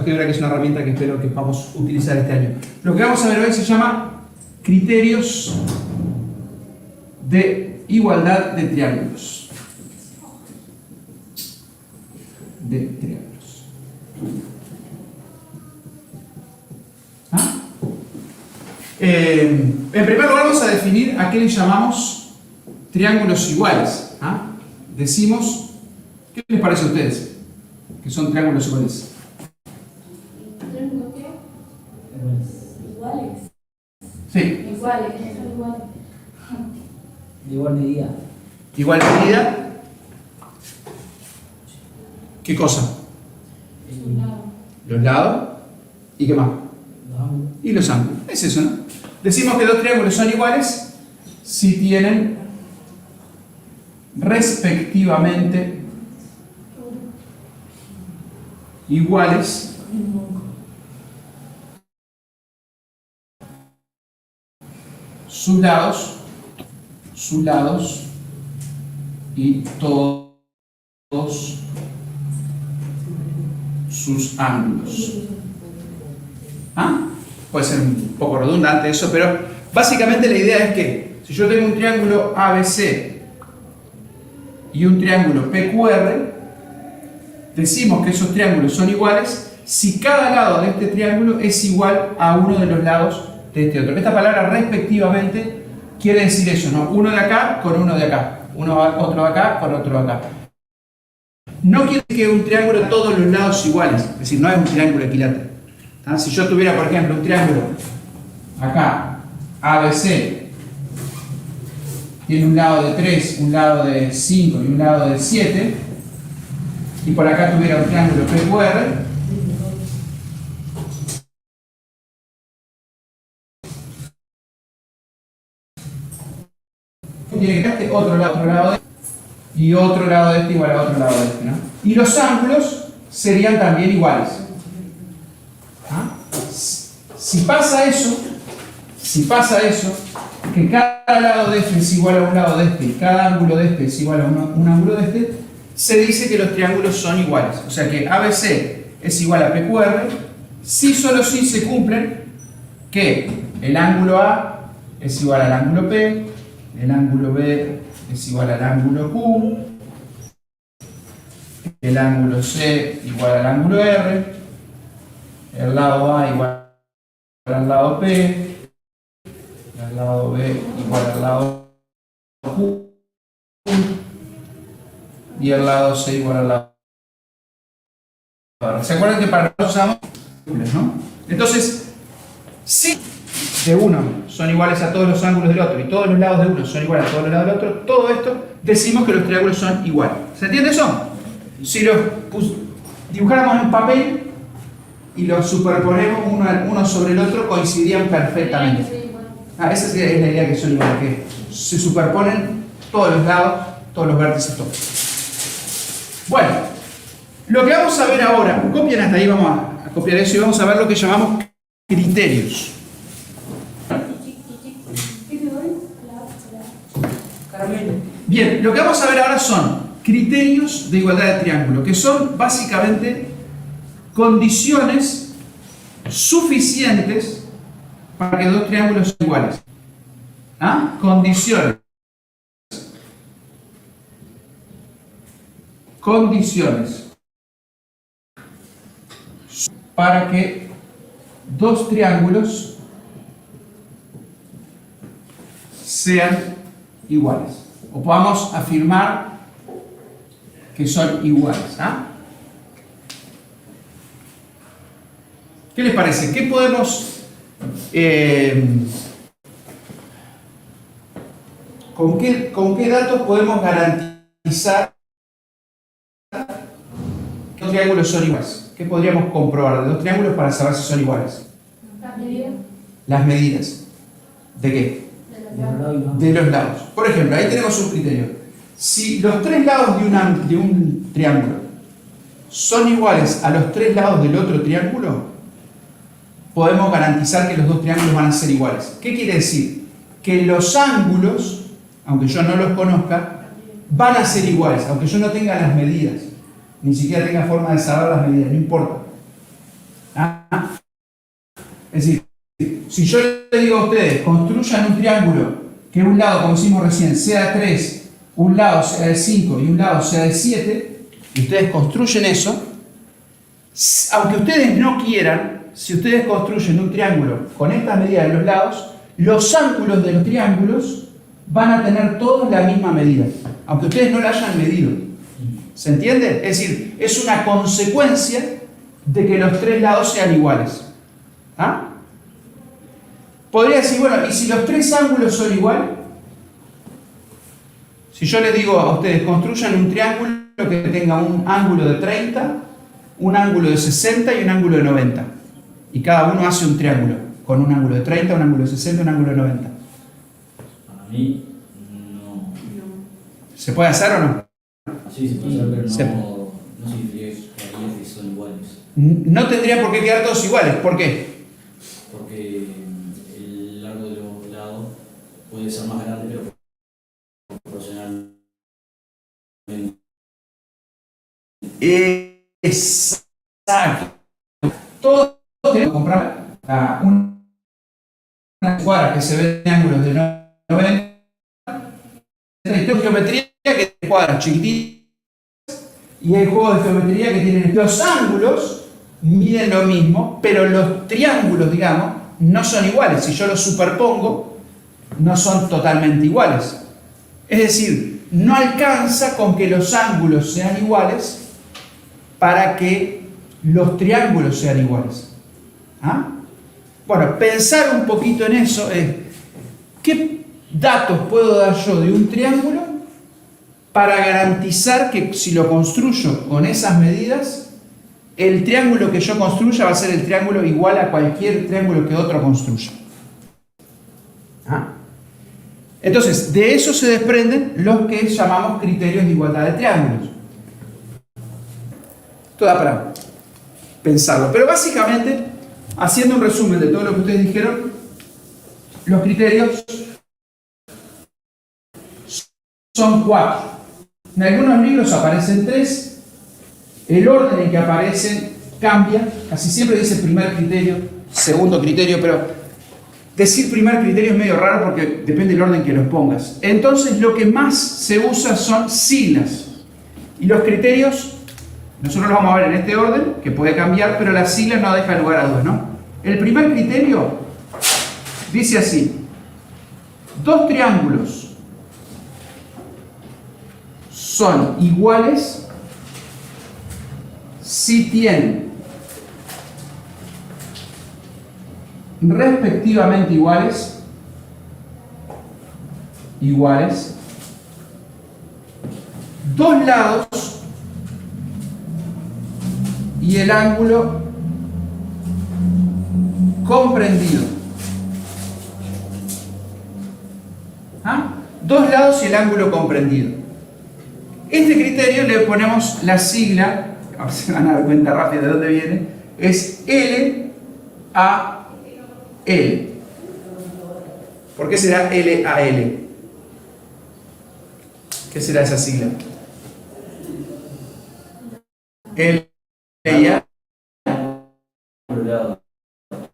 GeoGebra, que es una herramienta que espero que vamos a utilizar este año. Lo que vamos a ver hoy se llama criterios de igualdad de triángulos. En primer lugar vamos a definir a qué le llamamos triángulos iguales. Decimos, ¿qué les parece a ustedes? Que son triángulos iguales. ¿Triángulos qué? Iguales. Sí. Iguales, ¿qué son iguales? De igual medida. Igual medida. ¿Qué cosa? Un lado. Los lados. ¿Y qué más? Y los ángulos. Es eso, ¿no? Decimos que dos triángulos son iguales si tienen respectivamente iguales sus lados y todos sus ángulos. Puede ser un poco redundante eso, pero básicamente la idea es que si yo tengo un triángulo ABC y un triángulo PQR, decimos que esos triángulos son iguales si cada lado de este triángulo es igual a uno de los lados de este otro. Esta palabra respectivamente quiere decir eso, ¿no? Uno de acá con uno de acá, otro de acá con otro de acá. No quiere decir que un triángulo todos los lados iguales, es decir, no es un triángulo equilátero. Si yo tuviera, por ejemplo, un triángulo acá, ABC, tiene un lado de 3, un lado de 5 y un lado de 7, y por acá tuviera un triángulo PQR, tiene que estar otro lado de este, y otro lado de este igual a otro lado de este, ¿no? Y los ángulos serían también iguales. Si pasa eso, que cada lado de este es igual a un lado de este y cada ángulo de este es igual a un ángulo de este, se dice que los triángulos son iguales. O sea que ABC es igual a PQR si solo si se cumplen que el ángulo A es igual al ángulo P, el ángulo B es igual al ángulo Q, el ángulo C igual al ángulo R, el lado A igual al lado P, el lado B igual al lado Q y el lado C igual al lado R. ¿Se acuerdan que para nosotros usamos triángulos, no? Entonces, si de uno son iguales a todos los ángulos del otro y todos los lados de uno son iguales a todos los lados del otro, todo esto decimos que los triángulos son iguales. ¿Se entiende eso? Si los dibujáramos en papel y los superponemos uno sobre el otro, coincidían perfectamente. Esa es la idea, que son iguales, que se superponen todos los lados, todos los vértices, todo. Bueno, lo que vamos a ver ahora, copien hasta ahí, vamos a copiar eso y vamos a ver lo que llamamos criterios. Bien, lo que vamos a ver ahora son criterios de igualdad de triángulo, que son básicamente condiciones suficientes para que dos triángulos sean iguales. Condiciones para que dos triángulos sean iguales o podamos afirmar que son iguales. ¿Qué les parece? ¿Qué podemos con qué datos podemos garantizar que dos triángulos son iguales? ¿Qué podríamos comprobar de dos triángulos para saber si son iguales? Las medidas. ¿De qué? De los lados. Por ejemplo, ahí tenemos un criterio. Si los tres lados de un triángulo son iguales a los tres lados del otro triángulo, podemos garantizar que los dos triángulos van a ser iguales. ¿Qué quiere decir? Que los ángulos, aunque yo no los conozca, van a ser iguales, aunque yo no tenga las medidas, ni siquiera tenga forma de saber las medidas, no importa. Es decir, si yo les digo a ustedes, construyan un triángulo que un lado, como hicimos recién, sea de 3, un lado sea de 5 y un lado sea de 7, y ustedes construyen eso, aunque ustedes no quieran, si ustedes construyen un triángulo con estas medidas de los lados, los ángulos de los triángulos van a tener todos la misma medida, aunque ustedes no la hayan medido. ¿Se entiende? Es decir, es una consecuencia de que los tres lados sean iguales. ¿Ah? Podría decir, bueno, ¿y si los tres ángulos son iguales? Si yo les digo a ustedes, construyan un triángulo que tenga un ángulo de 30, un ángulo de 60 y un ángulo de 90. Y cada uno hace un triángulo, con un ángulo de 30, un ángulo de 60 y un ángulo de 90. Para mí, no. ¿Se puede hacer o no? Sí, se puede hacer, pero Se- no significa que son iguales. No tendría por qué quedar todos iguales. ¿Por qué? Porque el largo de los lados puede ser más grande, pero proporcionalmente. Exacto. Todos tenemos que comprar una cuadra que se ve en ángulos de 90. Hay geometría que tiene cuadras chiquititas y hay juegos de geometría que tienen los ángulos miden lo mismo, pero los triángulos, digamos, no son iguales. Si yo los superpongo, no son totalmente iguales. Es decir, no alcanza con que los ángulos sean iguales para que los triángulos sean iguales. ¿Ah? Bueno, pensar un poquito en eso es, ¿qué datos puedo dar yo de un triángulo para garantizar que si lo construyo con esas medidas, el triángulo que yo construya va a ser el triángulo igual a cualquier triángulo que otro construya? ¿Ah? Entonces, de eso se desprenden los que llamamos criterios de igualdad de triángulos. Esto da para pensarlo. Pero básicamente, haciendo un resumen de todo lo que ustedes dijeron, los criterios son 4. En algunos libros aparecen 3. El orden en que aparecen cambia. Casi siempre dice primer criterio, segundo criterio, pero decir primer criterio es medio raro porque depende del orden que los pongas. Entonces lo que más se usa son siglas. Y los criterios, nosotros los vamos a ver en este orden, que puede cambiar, pero las siglas no dejan lugar a dudas, ¿no? El primer criterio dice así: dos triángulos son iguales si tienen respectivamente iguales dos lados y el ángulo comprendido. ¿Ah? Dos lados y el ángulo comprendido. Este criterio le ponemos la sigla, ahora se van a dar cuenta rápido de dónde viene, es LAL. ¿Por qué será LAL? ¿Qué será esa sigla? L ya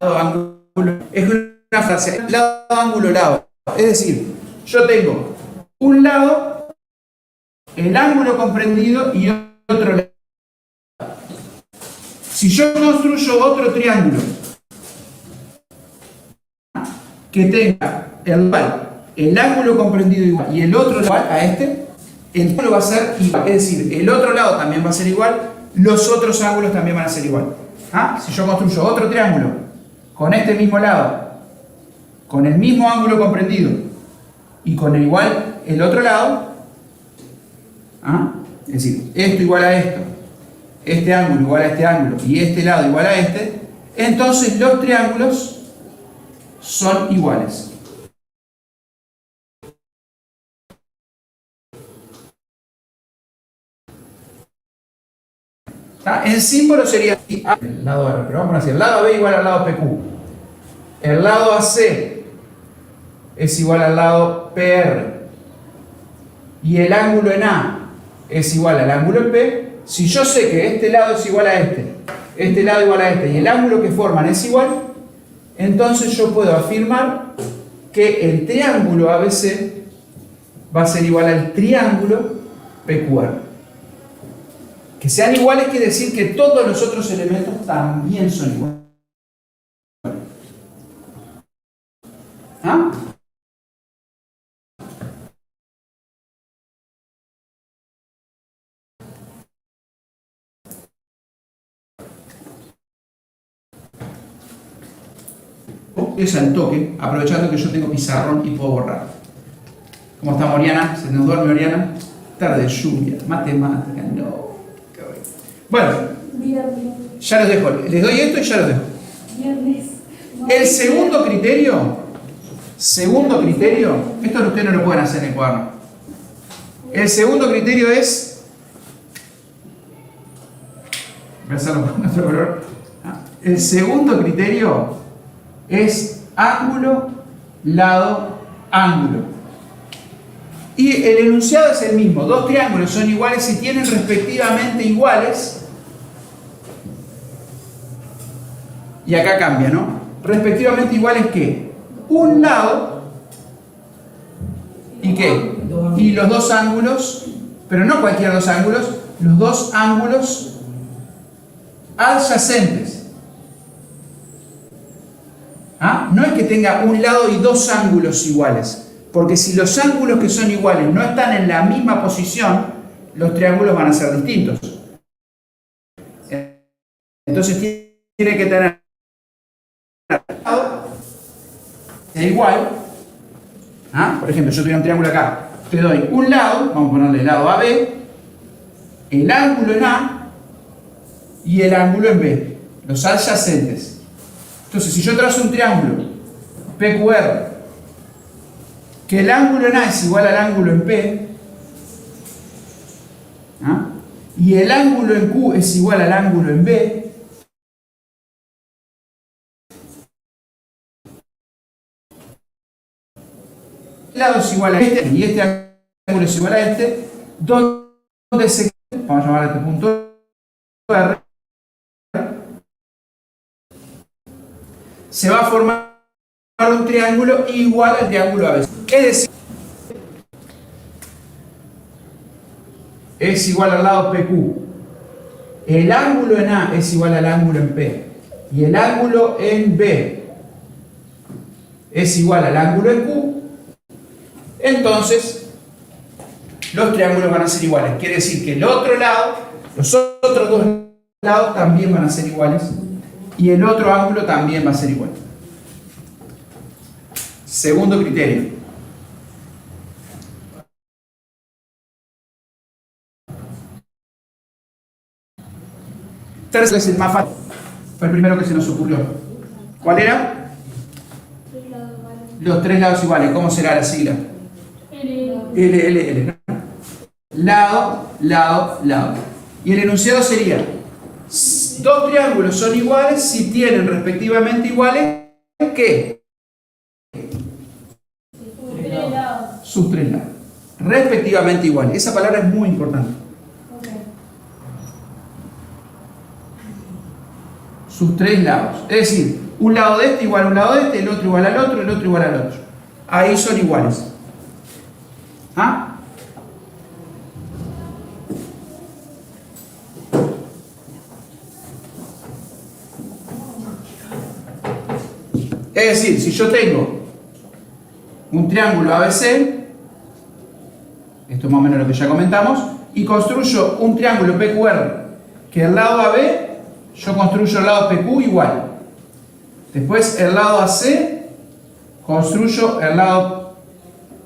ángulo, es una frase, lado, ángulo, lado. Es decir, yo tengo un lado, el ángulo comprendido y otro lado. Si yo construyo otro triángulo que tenga el ángulo comprendido igual y el otro igual a este, el ángulo va a ser igual. Es decir, el otro lado también va a ser igual, los otros ángulos también van a ser igual. ¿Ah? Si yo construyo otro triángulo con este mismo lado, con el mismo ángulo comprendido y con el igual el otro lado, ¿ah? Es decir, esto igual a esto, este ángulo igual a este ángulo y este lado igual a este, entonces los triángulos son iguales. En símbolo sería el lado R, pero vamos a decir el lado AB igual al lado PQ. El lado AC es igual al lado PR. Y el ángulo en A es igual al ángulo en P. Si yo sé que este lado es igual a este lado igual a este, y el ángulo que forman es igual, entonces yo puedo afirmar que el triángulo ABC va a ser igual al triángulo PQR. Que sean iguales quiere decir que todos los otros elementos también son iguales. ¿Ah? Es al toque, aprovechando que yo tengo pizarrón y puedo borrar. ¿Cómo está Oriana? ¿Se nos duerme Oriana? Tarde de lluvia, matemática, no. Bueno, Viernes. ya los dejo. Les doy esto y ya los dejo. Viernes. El segundo criterio, esto ustedes no lo pueden hacer en el cuaderno. El segundo criterio es, voy a hacerlo con otro color. El segundo criterio es ángulo, lado, ángulo. Y el enunciado es el mismo. Dos triángulos son iguales si tienen respectivamente iguales. Y acá cambia, ¿no? Respectivamente iguales ¿qué? Un lado y ¿qué? Y los dos ángulos, pero no cualquier dos ángulos, los dos ángulos adyacentes. ¿Ah? No es que tenga un lado y dos ángulos iguales. Porque si los ángulos que son iguales no están en la misma posición, los triángulos van a ser distintos. Entonces tiene que tener igual. ¿Ah? Por ejemplo, yo tuviera un triángulo acá. Te doy un lado, vamos a ponerle el lado AB, el ángulo en A y el ángulo en B. Los adyacentes. Entonces, si yo trazo un triángulo PQR, que el ángulo en A es igual al ángulo en P, ¿ah? Y el ángulo en Q es igual al ángulo en B, este lado es igual a este y este ángulo es igual a este, donde se, vamos a llamar a este punto R, se va a formar un triángulo igual al triángulo ABC. Es decir, es igual al lado PQ. El ángulo en A es igual al ángulo en P. Y el ángulo en B es igual al ángulo en Q. Entonces, los triángulos van a ser iguales. Quiere decir que el otro lado, los otros dos lados también van a ser iguales. Y el otro ángulo también va a ser igual. Segundo criterio. Tercero es el más fácil. Fue el primero que se nos ocurrió. ¿Cuál era? Los tres lados iguales. ¿Cómo será la sigla? L. Lado, lado, lado. Y el enunciado sería: dos triángulos son iguales si tienen respectivamente iguales ¿qué? Sus tres lados. Respectivamente iguales. Esa palabra es muy importante. Sus tres lados. Es decir, un lado de este igual a un lado de este, el otro igual al otro, el otro igual al otro. Ahí son iguales. ¿Ah? Es decir, si yo tengo un triángulo ABC, esto es más o menos lo que ya comentamos, y construyo un triángulo PQR, que el lado AB, yo construyo el lado PQ igual. Después el lado AC, construyo el lado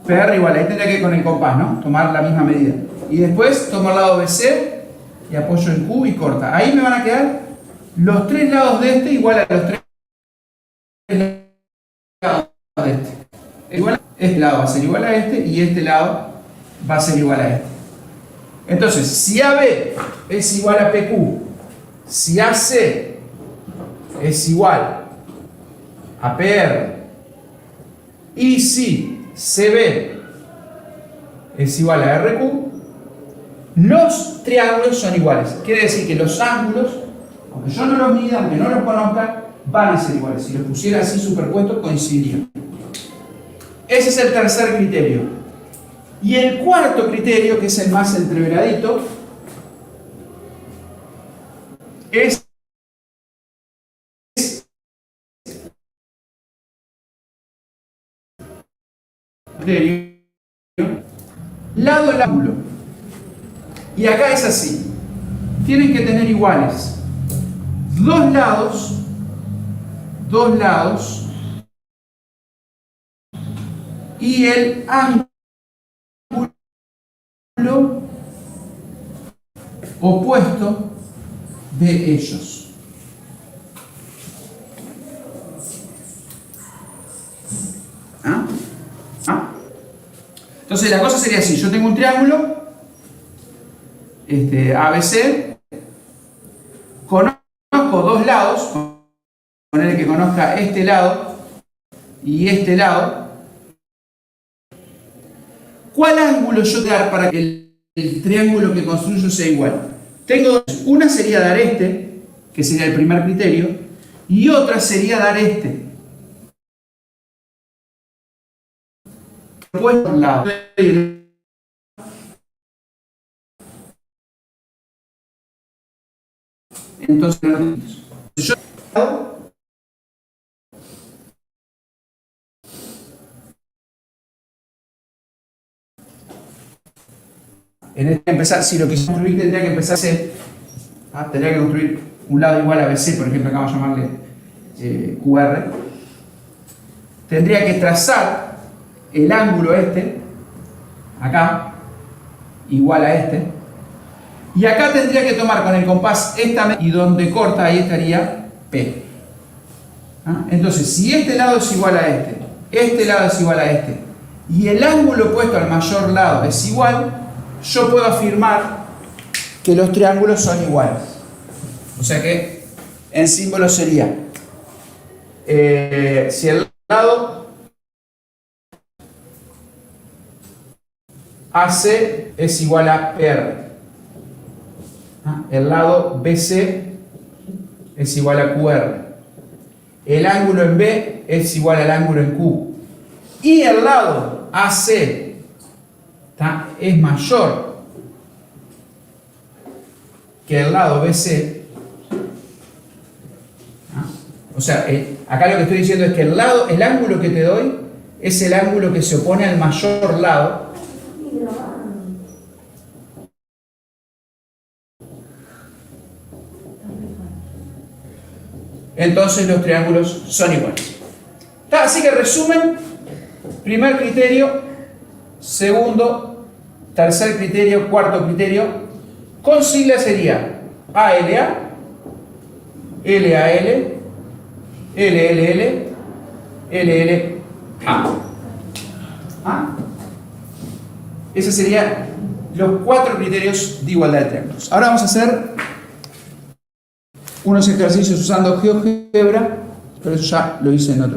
PR igual. Ahí tendría que ir con el compás, ¿no? Tomar la misma medida. Y después tomo el lado BC y apoyo en Q y corta. Ahí me van a quedar los tres lados de este igual a los tres lados de este. Este lado va a ser igual a este y este lado va a ser igual a este. Entonces, si AB es igual a PQ, si AC es igual a PR y si CB es igual a RQ, los triángulos son iguales. Quiere decir que los ángulos Aunque yo no los mida, aunque no los conozca, van a ser iguales. Si los pusiera así superpuestos, coincidirían. Ese es el tercer criterio. Y el cuarto criterio, que es el más entreveradito, es lado del ángulo. Y acá es así. Tienen que tener iguales dos lados y el ángulo opuesto de ellos. Entonces la cosa sería así: yo tengo un triángulo ABC, conozco dos lados, poner que conozca este lado y este lado. ¿Cuál ángulo yo tengo que dar para que el triángulo que construyo sea igual? Tengo dos. Una sería dar este, que sería el primer criterio, y otra sería dar este. Puesto al lado. Entonces, yo en este empezar, si lo que construir tendría que empezar a ser, tendría que construir un lado igual a BC, por ejemplo, acá vamos a llamarle QR. Tendría que trazar el ángulo este, acá, igual a este. Y acá tendría que tomar con el compás esta y donde corta ahí estaría P. Entonces, si este lado es igual a este lado es igual a este, y el ángulo opuesto al mayor lado es igual, yo puedo afirmar que los triángulos son iguales. O sea que en símbolo sería, si el lado AC es igual a PR, el lado BC es igual a QR, el ángulo en B es igual al ángulo en Q, y el lado AC es mayor que el lado BC. O sea, acá lo que estoy diciendo es que el ángulo que te doy es el ángulo que se opone al mayor lado. Entonces los triángulos son iguales. Así que resumen: primer criterio, segundo, tercer criterio, cuarto criterio. Con sigla sería ALA, LAL, LLL, LLA. Esos serían los cuatro criterios de igualdad de triángulos. Ahora vamos a hacer unos ejercicios usando GeoGebra, pero eso ya lo hice en otro video.